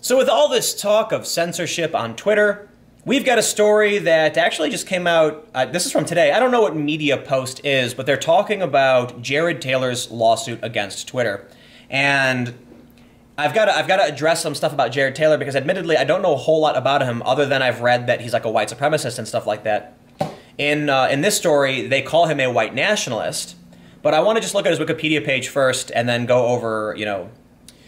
So with all this talk of censorship on Twitter, we've got a story that actually just came out. This is from today. I don't know what Media Post is, but they're talking about Jared Taylor's lawsuit against Twitter. And I've got to address some stuff about Jared Taylor because admittedly I don't know a whole lot about him other than I've read that he's like a white supremacist and stuff like that. In this story, they call him a white nationalist, but I want to just look at his Wikipedia page first and then go over,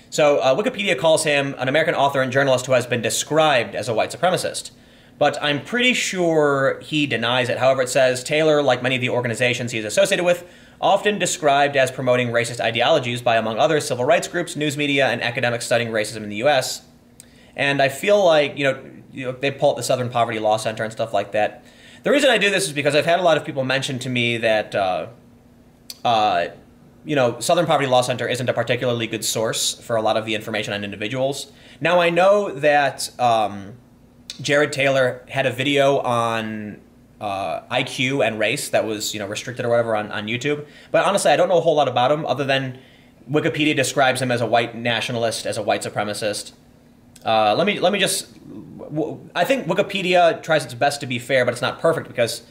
So Wikipedia calls him an American author and journalist who has been described as a white supremacist. But I'm pretty sure he denies it. However, it says, Taylor, like many of the organizations he is associated with, often described as promoting racist ideologies by, among others, civil rights groups, news media, and academics studying racism in the U.S. And I feel like, they pull up the Southern Poverty Law Center and stuff like that. The reason I do this is because I've had a lot of people mention to me that, Southern Poverty Law Center isn't a particularly good source for a lot of the information on individuals. Now, I know that Jared Taylor had a video on IQ and race that was, restricted or whatever on YouTube. But honestly, I don't know a whole lot about him other than Wikipedia describes him as a white nationalist, as a white supremacist. Let me just... I think Wikipedia tries its best to be fair, but it's not perfect because,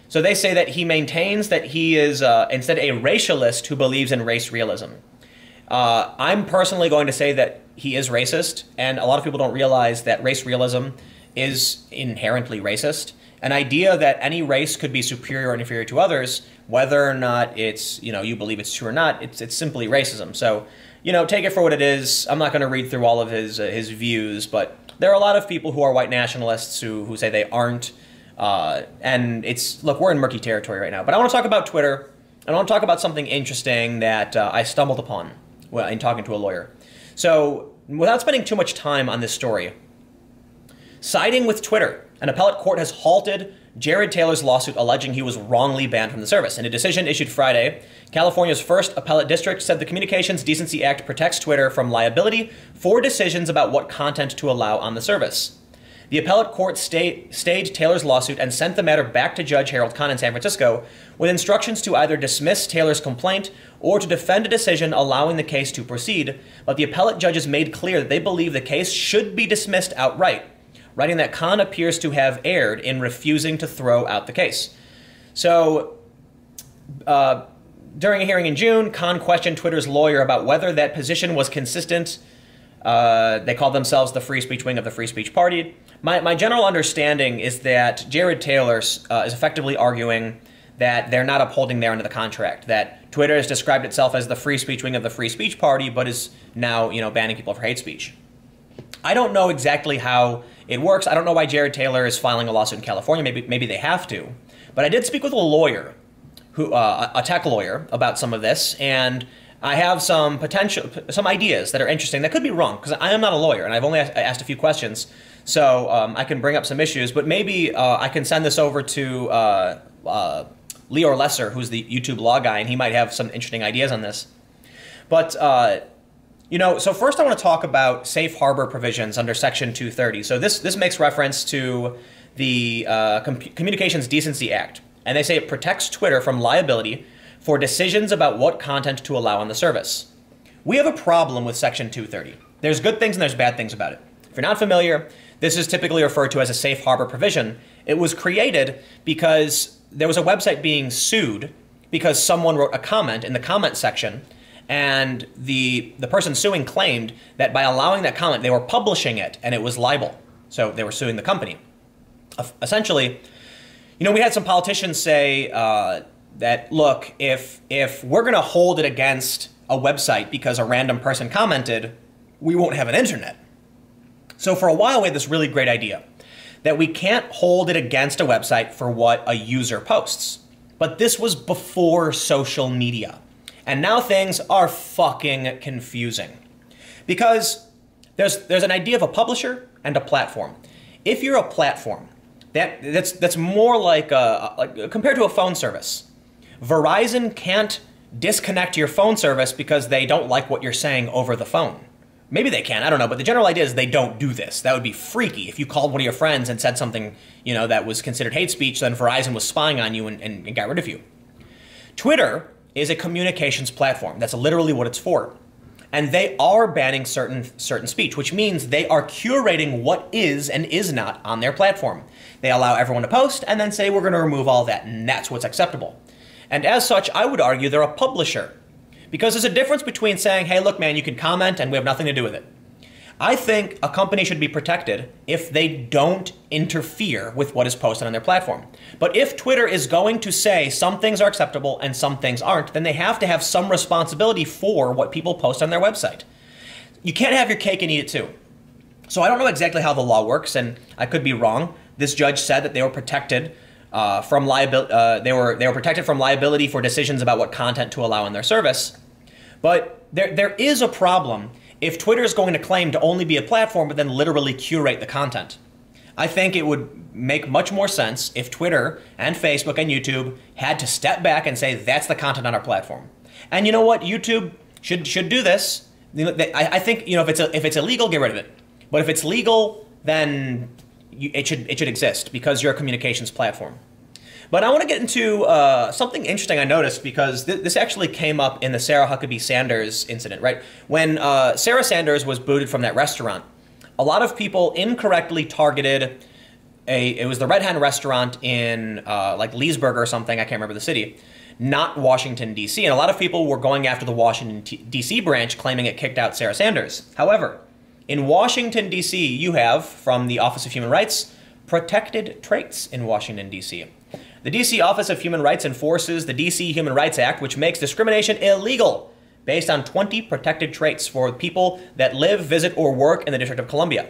So they say that he maintains that he is instead a racialist who believes in race realism. I'm personally going to say that he is racist, and a lot of people don't realize that race realism is inherently racist. An idea that any race could be superior or inferior to others, whether or not it's, you believe it's true or not, it's simply racism. So, take it for what it is. I'm not going to read through all of his views, but there are a lot of people who are white nationalists who say they aren't. And look, we're in murky territory right now. But I want to talk about Twitter, and I want to talk about something interesting that I stumbled upon in talking to a lawyer. So, without spending too much time on this story, siding with Twitter, an appellate court has halted Jared Taylor's lawsuit alleging he was wrongly banned from the service. In a decision issued Friday, California's first appellate district said the Communications Decency Act protects Twitter from liability for decisions about what content to allow on the service. The appellate court stayed Taylor's lawsuit and sent the matter back to Judge Harold Kahn in San Francisco with instructions to either dismiss Taylor's complaint or to defend a decision allowing the case to proceed, but the appellate judges made clear that they believe the case should be dismissed outright, writing that Kahn appears to have erred in refusing to throw out the case. So, during a hearing in June, Kahn questioned Twitter's lawyer about whether that position was consistent. They called themselves the free speech wing of the Free Speech Party. My general understanding is that Jared Taylor is effectively arguing that they're not upholding their end of the contract, that Twitter has described itself as the free speech wing of the Free Speech Party, but is now, banning people for hate speech. I don't know exactly how it works. I don't know why Jared Taylor is filing a lawsuit in California. Maybe they have to. But I did speak with a lawyer, a tech lawyer, about some of this, and I have some ideas that are interesting that could be wrong, because I am not a lawyer, and I've only asked a few questions, so I can bring up some issues, but maybe I can send this over to Leor Lesser, who's the YouTube law guy, and he might have some interesting ideas on this. But, so first I want to talk about safe harbor provisions under Section 230. So this makes reference to the Communications Decency Act, and they say it protects Twitter from liability for decisions about what content to allow on the service. We have a problem with Section 230. There's good things and there's bad things about it. If you're not familiar, this is typically referred to as a safe harbor provision. It was created because there was a website being sued because someone wrote a comment in the comment section, and the person suing claimed that by allowing that comment, they were publishing it, and it was libel. So they were suing the company. Essentially, we had some politicians say that, look, if we're going to hold it against a website because a random person commented, we won't have an internet. So for a while, we had this really great idea that we can't hold it against a website for what a user posts. But this was before social media. And now things are fucking confusing. Because there's an idea of a publisher and a platform. If you're a platform, that's more like compared to a phone service. Verizon can't disconnect your phone service because they don't like what you're saying over the phone. Maybe they can, I don't know, but the general idea is they don't do this. That would be freaky. If you called one of your friends and said something, that was considered hate speech, then Verizon was spying on you and got rid of you. Twitter is a communications platform. That's literally what it's for. And they are banning certain speech, which means they are curating what is and is not on their platform. They allow everyone to post and then say, we're going to remove all that, and that's what's acceptable. And as such, I would argue they're a publisher. Because there's a difference between saying, hey, look, man, you can comment and we have nothing to do with it. I think a company should be protected if they don't interfere with what is posted on their platform. But if Twitter is going to say some things are acceptable and some things aren't, then they have to have some responsibility for what people post on their website. You can't have your cake and eat it too. So I don't know exactly how the law works, and I could be wrong. This judge said that they were protected from liability. They were protected from liability for decisions about what content to allow in their service. But there is a problem if Twitter is going to claim to only be a platform but then literally curate the content. I think it would make much more sense if Twitter and Facebook and YouTube had to step back and say that's the content on our platform. And you know what? YouTube should do this. I think if it's illegal, get rid of it. But if it's legal, then it should exist because you're a communications platform. But I want to get into something interesting I noticed because this actually came up in the Sarah Huckabee Sanders incident, right? When Sarah Sanders was booted from that restaurant, a lot of people incorrectly targeted it was the Red Hen restaurant in like Leesburg or something, I can't remember the city, not Washington, D.C. And a lot of people were going after the Washington, D.C. branch, claiming it kicked out Sarah Sanders. However, in Washington, D.C., you have, from the Office of Human Rights, protected traits in Washington, D.C. The D.C. Office of Human Rights enforces the D.C. Human Rights Act, which makes discrimination illegal based on 20 protected traits for people that live, visit, or work in the District of Columbia.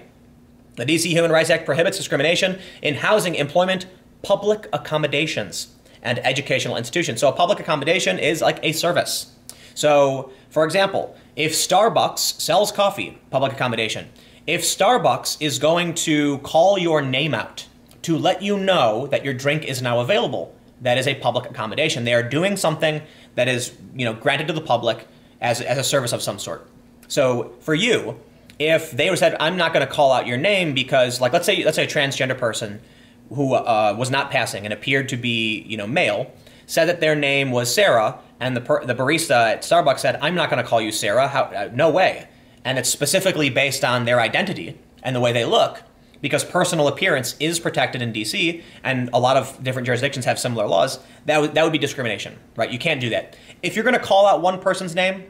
The D.C. Human Rights Act prohibits discrimination in housing, employment, public accommodations, and educational institutions. So a public accommodation is like a service. So, for example, if Starbucks sells coffee, public accommodation, if Starbucks is going to call your name out to let you know that your drink is now available, that is a public accommodation. They are doing something that is, granted to the public as a service of some sort. So for you, if they said, I'm not going to call out your name because, like, let's say a transgender person who was not passing and appeared to be, male, said that their name was Sarah, and the barista at Starbucks said, I'm not going to call you Sarah, no way. And it's specifically based on their identity and the way they look, because personal appearance is protected in D.C., and a lot of different jurisdictions have similar laws. That would be discrimination, right? You can't do that. If you're going to call out one person's name,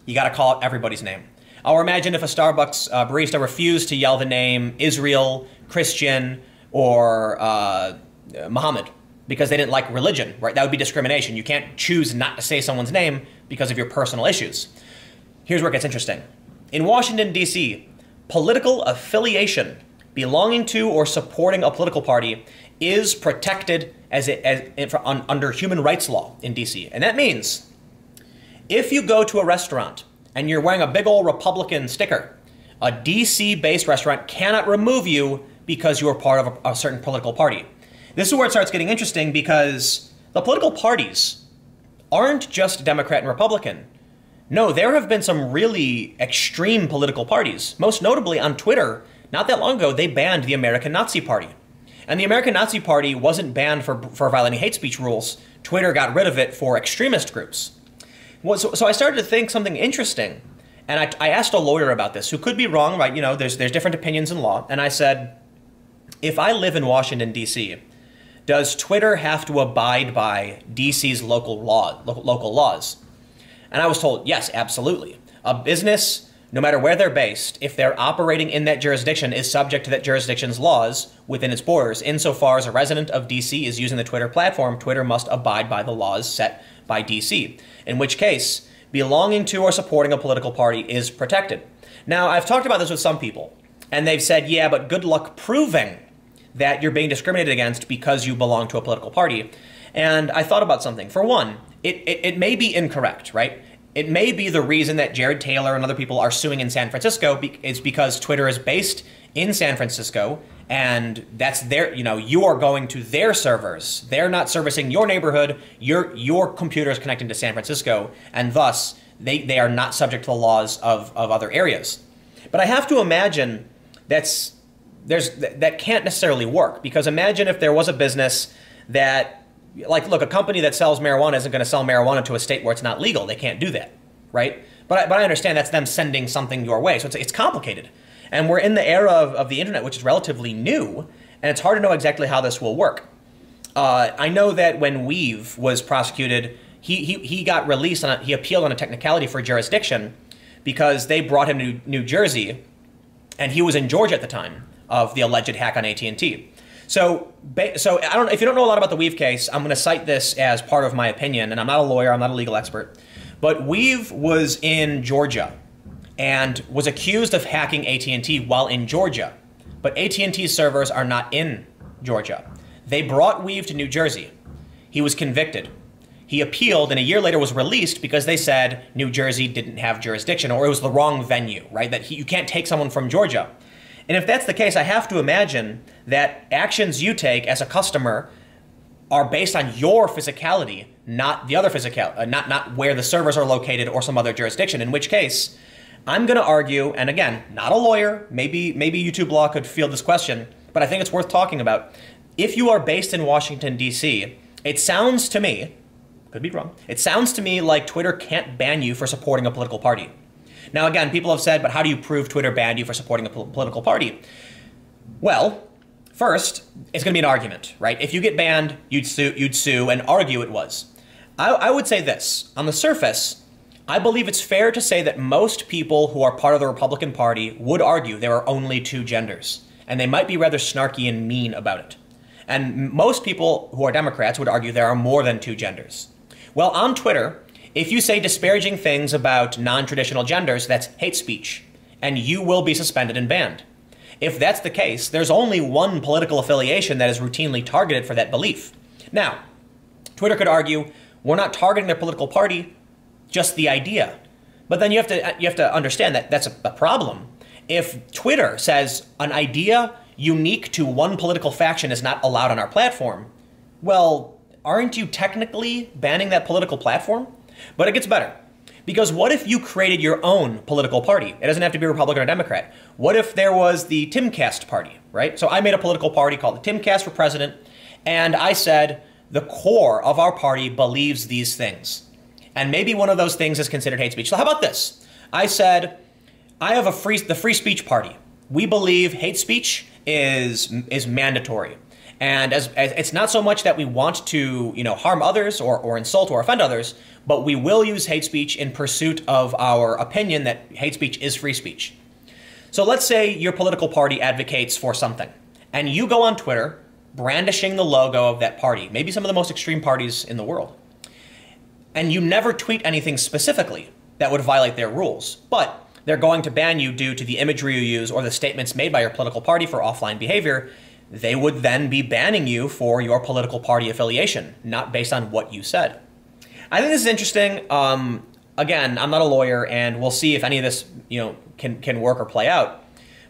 you got to call out everybody's name. Or imagine if a Starbucks barista refused to yell the name Israel, Christian, or Muhammad because they didn't like religion, right? That would be discrimination. You can't choose not to say someone's name because of your personal issues. Here's where it gets interesting. In Washington, D.C., political affiliation, belonging to or supporting a political party, is protected under human rights law in D.C. And that means if you go to a restaurant and you're wearing a big old Republican sticker, a D.C.-based restaurant cannot remove you because you are part of a certain political party. This is where it starts getting interesting because the political parties aren't just Democrat and Republican. No, there have been some really extreme political parties. Most notably on Twitter, not that long ago, they banned the American Nazi Party. And the American Nazi Party wasn't banned for violating hate speech rules. Twitter got rid of it for extremist groups. So I started to think something interesting. And I asked a lawyer about this, who could be wrong, right? There's different opinions in law. And I said, if I live in Washington, D.C., does Twitter have to abide by D.C.'s local laws? And I was told, yes, absolutely. A business, no matter where they're based, if they're operating in that jurisdiction, is subject to that jurisdiction's laws within its borders. Insofar as a resident of D.C. is using the Twitter platform, Twitter must abide by the laws set by D.C., in which case belonging to or supporting a political party is protected. Now, I've talked about this with some people, and they've said, yeah, but good luck proving that you're being discriminated against because you belong to a political party. And I thought about something. For one, it may be incorrect, right? It may be the reason that Jared Taylor and other people are suing in San Francisco is because Twitter is based in San Francisco, and that's you are going to their servers. They're not servicing your neighborhood. Your computer is connecting to San Francisco, and thus they are not subject to the laws of other areas. But I have to imagine that can't necessarily work, because imagine if there was a business that, look, a company that sells marijuana isn't going to sell marijuana to a state where it's not legal. They can't do that, right? But I understand that's them sending something your way. So it's complicated. And we're in the era of the internet, which is relatively new, and it's hard to know exactly how this will work. I know that when Weave was prosecuted, he got released, he appealed on a technicality for jurisdiction because they brought him to New Jersey, and he was in Georgia at the time of the alleged hack on AT&T. So I don't. If you don't know a lot about the Weave case, I'm going to cite this as part of my opinion, and I'm not a lawyer, I'm not a legal expert, but Weave was in Georgia and was accused of hacking AT&T while in Georgia, but AT&T's servers are not in Georgia. They brought Weave to New Jersey. He was convicted. He appealed, and a year later was released because they said New Jersey didn't have jurisdiction, or it was the wrong venue, right? That you can't take someone from Georgia. And if that's the case, I have to imagine that actions you take as a customer are based on your physicality, not the other physicality, not where the servers are located or some other jurisdiction, in which case I'm going to argue, and again, not a lawyer, maybe YouTube law could field this question, but I think it's worth talking about. If you are based in Washington, D.C., it sounds to me, could be wrong, it sounds to me like Twitter can't ban you for supporting a political party. Now, again, people have said, but how do you prove Twitter banned you for supporting a political party? Well, first, it's going to be an argument, right? If you get banned, you'd sue and argue it was. I would say this. On the surface, I believe it's fair to say that most people who are part of the Republican Party would argue there are only two genders, and they might be rather snarky and mean about it. And most people who are Democrats would argue there are more than two genders. Well, on Twitter, if you say disparaging things about non-traditional genders, that's hate speech, and you will be suspended and banned. If that's the case, there's only one political affiliation that is routinely targeted for that belief. Now, Twitter could argue, we're not targeting their political party, just the idea. But then you have to understand that that's a problem. If Twitter says an idea unique to one political faction is not allowed on our platform, well, aren't you technically banning that political platform? But it gets better. Because what if you created your own political party? It doesn't have to be Republican or Democrat. What if there was the Timcast party, right? So I made a political party called the Timcast for President, and I said the core of our party believes these things. And maybe one of those things is considered hate speech. So how about this? I said, I have the free speech party. We believe hate speech is mandatory. And as it's not so much that we want to, harm others or insult or offend others, but we will use hate speech in pursuit of our opinion that hate speech is free speech. So let's say your political party advocates for something, and you go on Twitter brandishing the logo of that party, maybe some of the most extreme parties in the world, and you never tweet anything specifically that would violate their rules, but they're going to ban you due to the imagery you use or the statements made by your political party for offline behavior. They would then be banning you for your political party affiliation, not based on what you said. I think this is interesting. Again, I'm not a lawyer, and we'll see if any of this, can work or play out.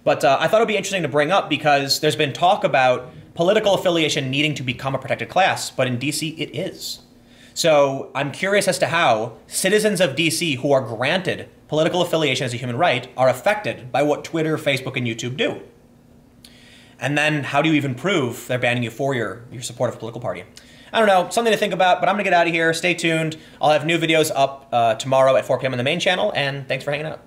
But I thought it would be interesting to bring up because there's been talk about political affiliation needing to become a protected class, but in D.C. it is. So I'm curious as to how citizens of D.C. who are granted political affiliation as a human right are affected by what Twitter, Facebook, and YouTube do. And then how do you even prove they're banning you for your support of a political party? I don't know, something to think about, but I'm going to get out of here. Stay tuned. I'll have new videos up tomorrow at 4 p.m. on the main channel, and thanks for hanging out.